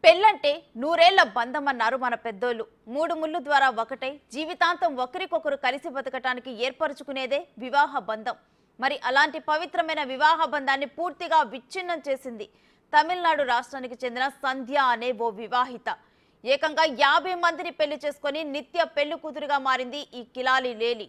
పెళ్ళంటే నూరేళ్ల బంధం అన్నారు మన పెద్దోళ్ళు. మూడు ముళ్ళు ద్వారా ఒకటై జీవితాంతం ఒకరికొకరు కలిసి బతకటానికి ఏర్పరచుకునేదే వివాహ బంధం. మరి అలాంటి పవిత్రమైన వివాహ బంధాన్ని పూర్తిగా విచ్ఛిన్నం చేసింది తమిళనాడు రాష్ట్రానికి చెందిన సంధ్య అనే ఓ వివాహిత. ఏకంగా 50 మందిని పెళ్లి చేసుకొని నిత్య పెళ్లి కూతురుగా మారింది ఈ కిలాలి లేలి.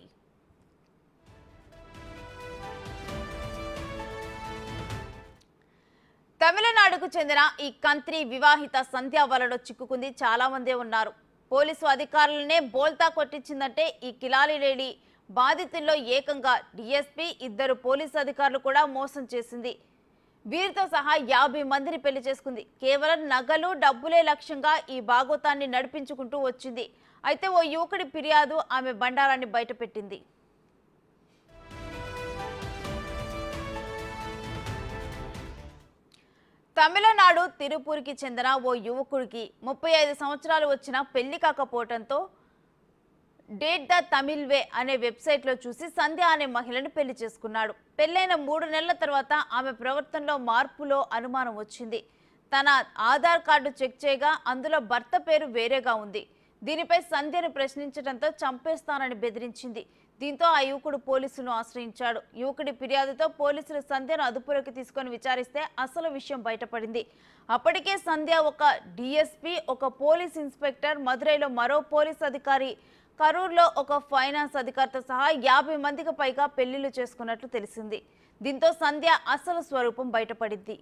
తమిళనాడుకు చెందిన ఈ కంత్రి వివాహిత సంధ్య వలలో చిక్కుకుంది చాలా మందే ఉన్నారు. పోలీసు అధికారులనే బోల్తా కొట్టించిందంటే ఈ కిలాలి లేడి బాధితుల్లో ఏకంగా డిఎస్పీ, 2 పోలీసు అధికారులు కూడా మోసం చేసింది. వీరితో సహా 50 మందిని పెళ్లి చేసుకుంది. కేవలం నగలు, డబ్బులే లక్ష్యంగా ఈ భాగోతాన్ని నడిపించుకుంటూ వచ్చింది. అయితే ఓ యువకుడి ఫిర్యాదు ఆమె బండారాన్ని బయటపెట్టింది. తమిళనాడు తిరుపూర్కి చెందిన ఓ యువకుడికి 35 సంవత్సరాలు వచ్చినా పెళ్లి కాకపోవడంతో డేట్ ద తమిళ్ వే అనే వెబ్సైట్లో చూసి సంధ్య అనే మహిళను పెళ్లి చేసుకున్నాడు. పెళ్లైన 3 నెలల తర్వాత ఆమె ప్రవర్తనలో మార్పులో అనుమానం వచ్చింది. తన ఆధార్ కార్డు చెక్ చేయగా అందులో భర్త పేరు వేరేగా ఉంది. దీనిపై సంధ్యను ప్రశ్నించడంతో చంపేస్తానని బెదిరించింది. దీంతో ఆ యువకుడు పోలీసులను ఆశ్రయించాడు. యువకుడి ఫిర్యాదుతో పోలీసులు సంధ్యను అదుపులోకి తీసుకొని విచారిస్తే అసలు విషయం బయటపడింది. అప్పటికే సంధ్య ఒక డిఎస్పీ, ఒక పోలీస్ ఇన్స్పెక్టర్, మదురైలో మరో పోలీస్ అధికారి, కరూర్లో ఒక ఫైనాన్స్ అధికారితో సహా 50 మందికి పైగా పెళ్లిళ్లు చేసుకున్నట్లు తెలిసింది. దీంతో సంధ్య అసలు స్వరూపం బయటపడింది.